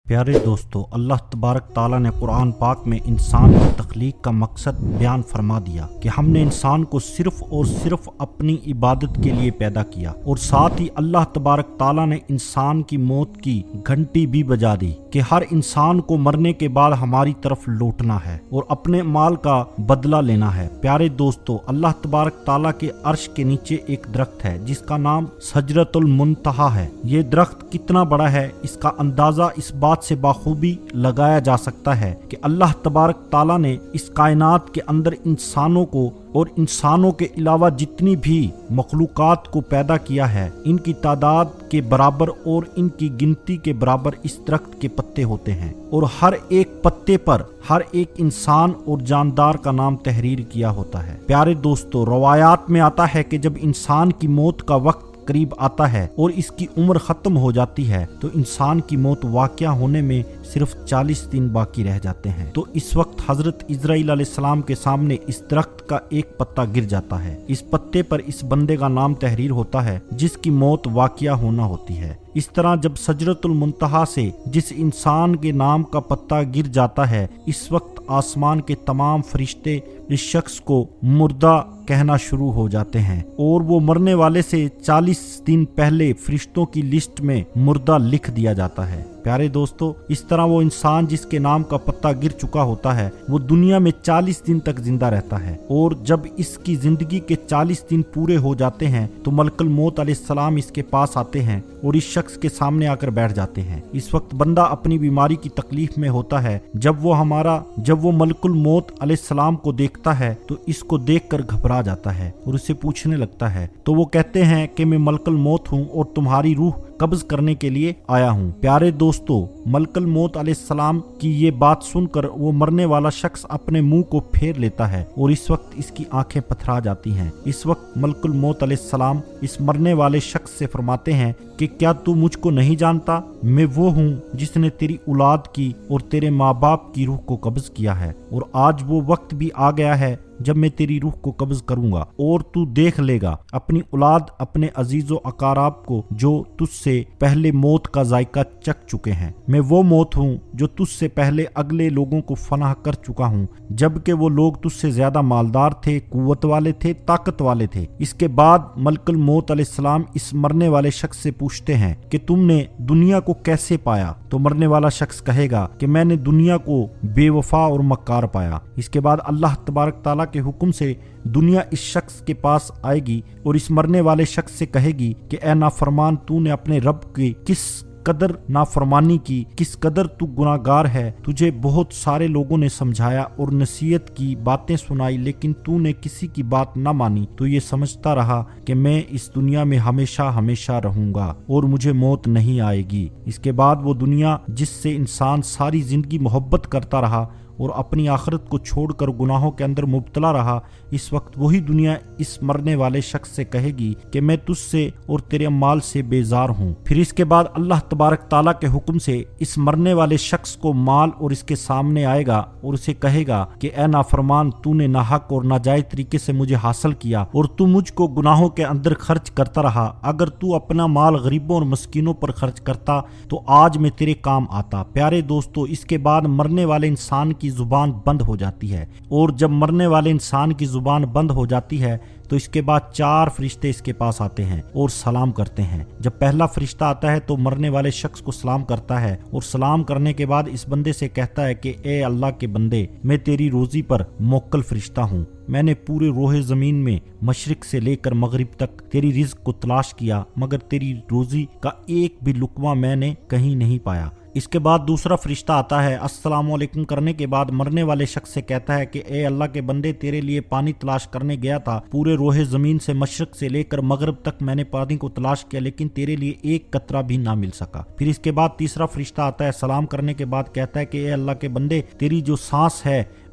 پیارے دوستو، اللہ تبارک تعالیٰ نے قرآن پاک میں انسان کی تخلیق کا مقصد بیان فرما دیا کہ ہم نے انسان کو صرف اور صرف اپنی عبادت کے لیے پیدا کیا، اور ساتھ ہی اللہ تبارک تعالیٰ نے انسان کی موت کی گھنٹی بھی بجا دی کہ ہر انسان کو مرنے کے بعد ہماری طرف لوٹنا ہے اور اپنے مال کا بدلہ لینا ہے۔ پیارے دوستو، اللہ تبارک تعالیٰ کے عرش کے نیچے ایک درخت ہے جس کا نام سجرۃ المنتہا ہے۔ یہ درخت کتنا بڑا ہے اس کا اندازہ اس بات سے باخوبی لگایا جا سکتا ہے کہ اللہ تبارک تعالیٰ نے اس کائنات کے اندر انسانوں کو اور انسانوں کے علاوہ جتنی بھی مخلوقات کو پیدا کیا ہے، ان کی تعداد کے برابر اور ان کی گنتی کے برابر اس درخت کے پتے ہوتے ہیں، اور ہر ایک پتے پر ہر ایک انسان اور جاندار کا نام تحریر کیا ہوتا ہے۔ پیارے دوستو، روایات میں آتا ہے کہ جب انسان کی موت کا وقت قریب آتا ہے اور اس کی عمر ختم ہو جاتی ہے تو انسان کی موت واقع ہونے میں صرف 40 دن باقی رہ جاتے ہیں۔ تو اس وقت حضرت عزرائیل علیہ السلام کے سامنے اس درخت کا ایک پتا گر جاتا ہے۔ اس پتے پر اس بندے کا نام تحریر ہوتا ہے جس کی موت واقع ہونا ہوتی ہے۔ اس طرح جب سجرۃ المنتہا سے جس انسان کے نام کا پتا گر جاتا ہے، اس وقت آسمان کے تمام فرشتے اس شخص کو مردہ کہنا شروع ہو جاتے ہیں، اور وہ مرنے والے سے 40 دن پہلے فرشتوں کی لسٹ میں مردہ لکھ دیا جاتا ہے۔ پیارے دوستو، اس طرح وہ انسان جس کے نام کا پتا گر چکا ہوتا ہے وہ دنیا میں 40 دن تک زندہ رہتا ہے، اور جب اس کی زندگی کے 40 دن پورے ہو جاتے ہیں تو ملک الموت علیہ السلام اس کے پاس آتے ہیں اور اس شخص کے سامنے آ کر بیٹھ جاتے ہیں۔ اس وقت بندہ اپنی بیماری کی تکلیف میں ہوتا ہے۔ جب وہ ملک الموت علیہ السلام کو دیکھتا ہے تو اس کو دیکھ کر گھبرا جاتا ہے اور اسے پوچھنے لگتا ہے، تو وہ کہتے ہیں کہ میں ملک الموت ہوں اور تمہاری روح قبض کرنے کے لیے آیا ہوں۔ پیارے دوستو، ملک الموت علیہ السلام کی یہ بات سن کر وہ مرنے والا شخص اپنے منہ کو پھیر لیتا ہے اور اس وقت اس کی آنکھیں پتھرا جاتی ہیں۔ اس وقت ملک الموت علیہ السلام اس مرنے والے شخص سے فرماتے ہیں کہ کیا تو مجھ کو نہیں جانتا؟ میں وہ ہوں جس نے تیری اولاد کی اور تیرے ماں باپ کی روح کو قبض کیا ہے، اور آج وہ وقت بھی آ گیا ہے جب میں تیری روح کو قبض کروں گا، اور تو دیکھ لے گا اپنی اولاد، اپنے عزیز و اقارب کو جو تجھ سے پہلے موت کا ذائقہ چکھ چکے ہیں۔ میں وہ موت ہوں جو تجھ سے پہلے اگلے لوگوں کو فنا کر چکا ہوں، جبکہ وہ لوگ تجھ سے زیادہ مالدار تھے، قوت والے تھے، طاقت والے تھے۔ اس کے بعد ملک الموت علیہ السلام اس مرنے والے شخص سے پوچھتے ہیں کہ تم نے دنیا کو کیسے پایا؟ تو مرنے والا شخص کہے گا کہ میں نے دنیا کو بے وفا اور مکار پایا۔ اس کے بعد اللہ تبارک تعالیٰ کے حکم سے دنیا اس شخص کے پاس آئے گی اور اس مرنے والے شخص سے کہے گی کہ اے نافرمان، تو نے اپنے رب کی کس قدر نافرمانی کی، کس قدر تو گناہگار ہے۔ تجھے بہت سارے لوگوں نے سمجھایا اور نصیحت کی باتیں سنائی، لیکن تو نے کسی کی بات نہ مانی۔ تو یہ سمجھتا رہا کہ میں اس دنیا میں ہمیشہ ہمیشہ رہوں گا اور مجھے موت نہیں آئے گی۔ اس کے بعد وہ دنیا جس سے انسان ساری زندگی محبت کرتا رہا اور اپنی آخرت کو چھوڑ کر گناہوں کے اندر مبتلا رہا، اس وقت وہی دنیا اس مرنے والے شخص سے کہے گی کہ میں تجھ سے اور تیرے مال سے بیزار ہوں۔ پھر اس کے بعد اللہ تبارک تعالیٰ کے حکم سے اس مرنے والے شخص کو مال اور اس کے سامنے آئے گا اور اسے کہے گا کہ اے نافرمان، تو نے ناحق اور ناجائز طریقے سے مجھے حاصل کیا اور تو مجھ کو گناہوں کے اندر خرچ کرتا رہا۔ اگر تو اپنا مال غریبوں اور مسکینوں پر خرچ کرتا تو آج میں تیرے کام آتا۔ پیارے دوستو، اس کے بعد مرنے والے انسان کی زبان بند ہو جاتی ہے، اور جب مرنے والے انسان کی زبان بند ہو جاتی ہے تو اس کے بعد 4 فرشتے اس کے پاس آتے ہیں اور سلام کرتے ہیں۔ جب پہلا فرشتہ آتا ہے تو مرنے والے شخص کو سلام کرتا ہے، اور سلام کرنے کے بعد اس بندے سے کہتا ہے کہ اے اللہ کے بندے، میں تیری روزی پر موکل فرشتہ ہوں۔ میں نے پورے روئے زمین میں مشرق سے لے کر مغرب تک تیری رزق کو تلاش کیا، مگر تیری روزی کا ایک بھی لقمہ میں نے کہیں نہیں پایا۔ اس کے بعد دوسرا فرشتہ آتا ہے، السلام علیکم کرنے کے بعد مرنے والے شخص سے کہتا ہے کہ اے اللہ کے بندے، تیرے لیے پانی تلاش کرنے گیا تھا، پورے روئے زمین سے مشرق سے لے کر مغرب تک میں نے پانی کو تلاش کیا، لیکن تیرے لیے ایک قطرہ بھی نہ مل سکا۔ پھر اس کے بعد تیسرا فرشتہ آتا ہے، سلام کرنے کے بعد کہتا ہے کہ اے اللہ کے بندے، تیری جو سانس ہے